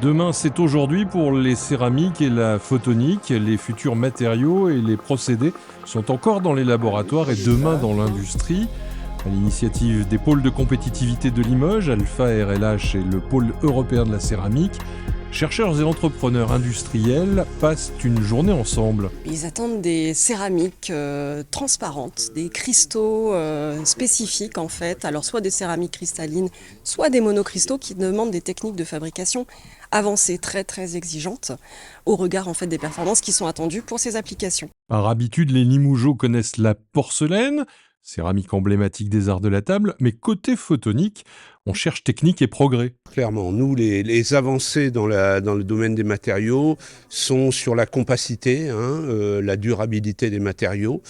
Demain, c'est aujourd'hui pour les céramiques et la photonique. Les futurs matériaux et les procédés sont encore dans les laboratoires et demain dans l'industrie. À l'initiative des pôles de compétitivité de Limoges, Alpha RLH et le pôle européen de la céramique, chercheurs et entrepreneurs industriels passent une journée ensemble. Ils attendent des céramiques transparentes, des cristaux spécifiques en fait, alors soit des céramiques cristallines, soit des monocristaux qui demandent des techniques de fabrication avancées très très exigeantes au regard en fait des performances qui sont attendues pour ces applications. Par habitude, les Limougeaux connaissent la porcelaine, céramique emblématique des arts de la table, mais côté photonique, on cherche technique et progrès. Clairement, nous, les avancées dans le domaine des matériaux sont sur la compacité, la durabilité des matériaux,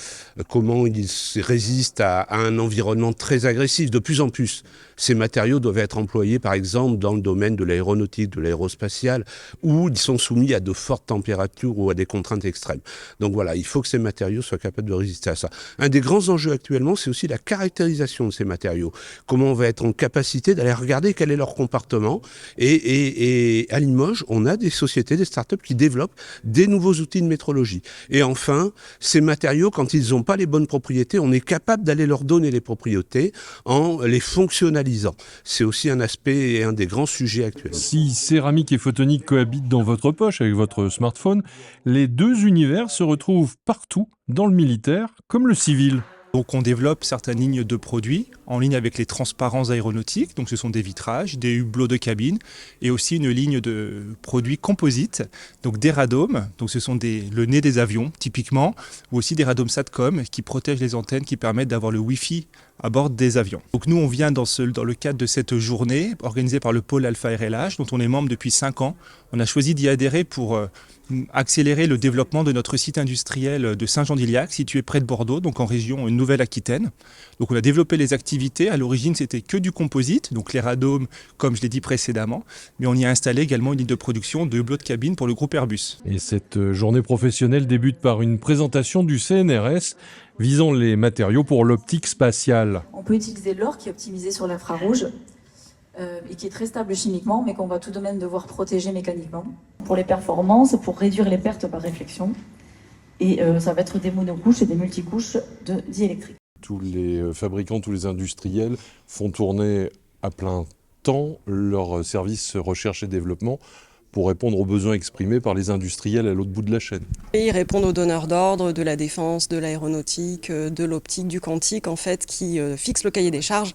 comment ils résistent à un environnement très agressif. De plus en plus, ces matériaux doivent être employés, par exemple, dans le domaine de l'aéronautique, de l'aérospatiale, où ils sont soumis à de fortes températures ou à des contraintes extrêmes. Donc voilà, il faut que ces matériaux soient capables de résister à ça. Un des grands enjeux actuellement, c'est aussi la caractérisation de ces matériaux. Comment on va être en capacité d'aller regarder quel est leur comportement. Et à Limoges, on a des sociétés, des startups qui développent des nouveaux outils de métrologie. Et enfin, ces matériaux, quand ils n'ont pas les bonnes propriétés, on est capable d'aller leur donner les propriétés en les fonctionnalisant. C'est aussi un aspect et un des grands sujets actuels. Si céramique et photonique cohabitent dans votre poche avec votre smartphone, les deux univers se retrouvent partout dans le militaire comme le civil. Donc on développe certaines lignes de produits en ligne avec les transparents aéronautiques, donc ce sont des vitrages, des hublots de cabine et aussi une ligne de produits composites, donc des radomes, donc ce sont le nez des avions typiquement, ou aussi des radomes SATCOM qui protègent les antennes qui permettent d'avoir le Wi-Fi à bord des avions. Donc nous on vient dans le cadre de cette journée organisée par le pôle Alpha RLH dont on est membre depuis 5 ans. On a choisi d'y adhérer pour accélérer le développement de notre site industriel de Saint-Jean-d'Iliac, situé près de Bordeaux, donc en région Nouvelle-Aquitaine. Donc on a développé les activités. À l'origine, c'était que du composite, donc les radomes, comme je l'ai dit précédemment, mais on y a installé également une ligne de production de hublots de cabine pour le groupe Airbus. Et cette journée professionnelle débute par une présentation du CNRS visant les matériaux pour l'optique spatiale. On peut utiliser l'or qui est optimisé sur l'infrarouge et qui est très stable chimiquement, mais qu'on va tout de même devoir protéger mécaniquement. Pour les performances, pour réduire les pertes par réflexion, et ça va être des monocouches et des multicouches de diélectrique. Tous les fabricants, tous les industriels font tourner à plein temps leurs services recherche et développement pour répondre aux besoins exprimés par les industriels à l'autre bout de la chaîne. Et ils répondent aux donneurs d'ordre de la défense, de l'aéronautique, de l'optique, du quantique, en fait, qui fixent le cahier des charges.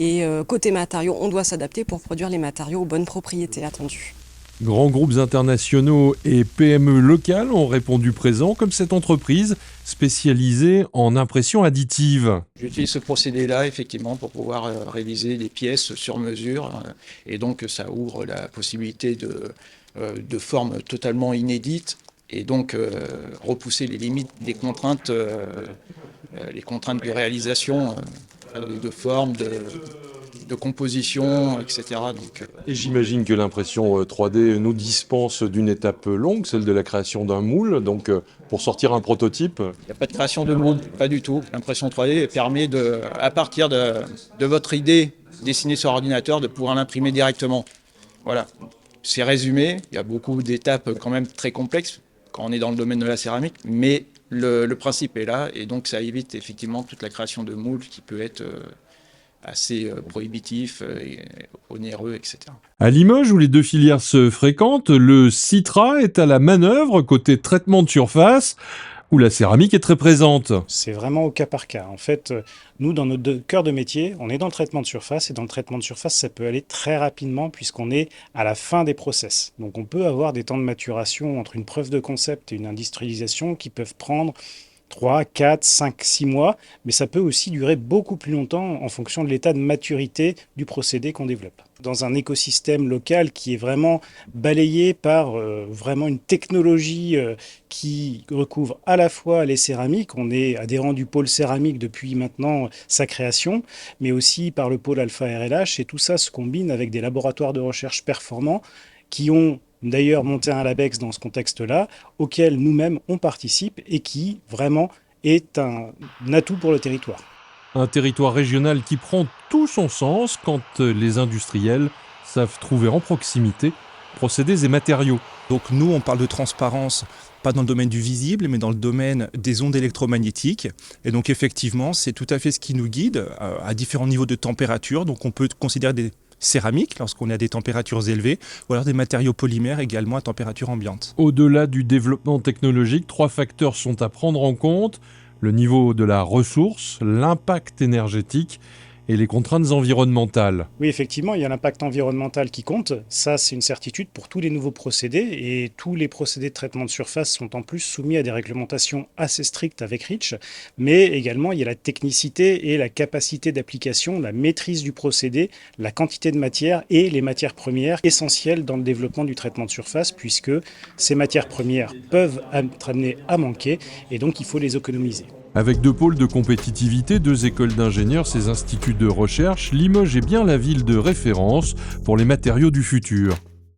Et côté matériaux, on doit s'adapter pour produire les matériaux aux bonnes propriétés attendues. Grands groupes internationaux et PME locales ont répondu présent, comme cette entreprise spécialisée en impression additive. J'utilise ce procédé-là effectivement pour pouvoir réaliser des pièces sur mesure et donc ça ouvre la possibilité de formes totalement inédites et donc repousser les limites des contraintes, les contraintes de réalisation de forme, de composition, etc. Et j'imagine que l'impression 3D nous dispense d'une étape longue, celle de la création d'un moule. Donc pour sortir un prototype... Il n'y a pas de création de moule, pas du tout. L'impression 3D permet, à partir de votre idée dessinée sur ordinateur, de pouvoir l'imprimer directement. Voilà, c'est résumé. Il y a beaucoup d'étapes quand même très complexes quand on est dans le domaine de la céramique, mais le principe est là et donc ça évite effectivement toute la création de moules qui peut être assez prohibitif, onéreux, etc. À Limoges, où les deux filières se fréquentent, le Citra est à la manœuvre côté traitement de surface, où la céramique est très présente. C'est vraiment au cas par cas. En fait, nous, dans notre cœur de métier, on est dans le traitement de surface, et dans le traitement de surface, ça peut aller très rapidement puisqu'on est à la fin des process. Donc on peut avoir des temps de maturation entre une preuve de concept et une industrialisation qui peuvent prendre 3, 4, 5, 6 mois, mais ça peut aussi durer beaucoup plus longtemps en fonction de l'état de maturité du procédé qu'on développe. Dans un écosystème local qui est vraiment balayé par vraiment une technologie qui recouvre à la fois les céramiques, on est adhérent du pôle céramique depuis maintenant sa création, mais aussi par le pôle Alpha RLH, et tout ça se combine avec des laboratoires de recherche performants qui ont d'ailleurs monté un LabEx dans ce contexte-là, auquel nous-mêmes on participe et qui vraiment est un atout pour le territoire. Un territoire régional qui prend tout son sens quand les industriels savent trouver en proximité procédés et matériaux. Donc nous, on parle de transparence, pas dans le domaine du visible, mais dans le domaine des ondes électromagnétiques. Et donc effectivement, c'est tout à fait ce qui nous guide à différents niveaux de température. Donc on peut considérer des céramiques lorsqu'on est à des températures élevées, ou alors des matériaux polymères également à température ambiante. Au-delà du développement technologique, 3 facteurs sont à prendre en compte: le niveau de la ressource, l'impact énergétique et les contraintes environnementales. Oui, effectivement, il y a l'impact environnemental qui compte. Ça, c'est une certitude pour tous les nouveaux procédés. Et tous les procédés de traitement de surface sont en plus soumis à des réglementations assez strictes avec REACH. Mais également, il y a la technicité et la capacité d'application, la maîtrise du procédé, la quantité de matière et les matières premières essentielles dans le développement du traitement de surface, puisque ces matières premières peuvent être amenées à manquer et donc il faut les économiser. Avec 2 pôles de compétitivité, 2 écoles d'ingénieurs, ces instituts de recherche, Limoges est bien la ville de référence pour les matériaux du futur.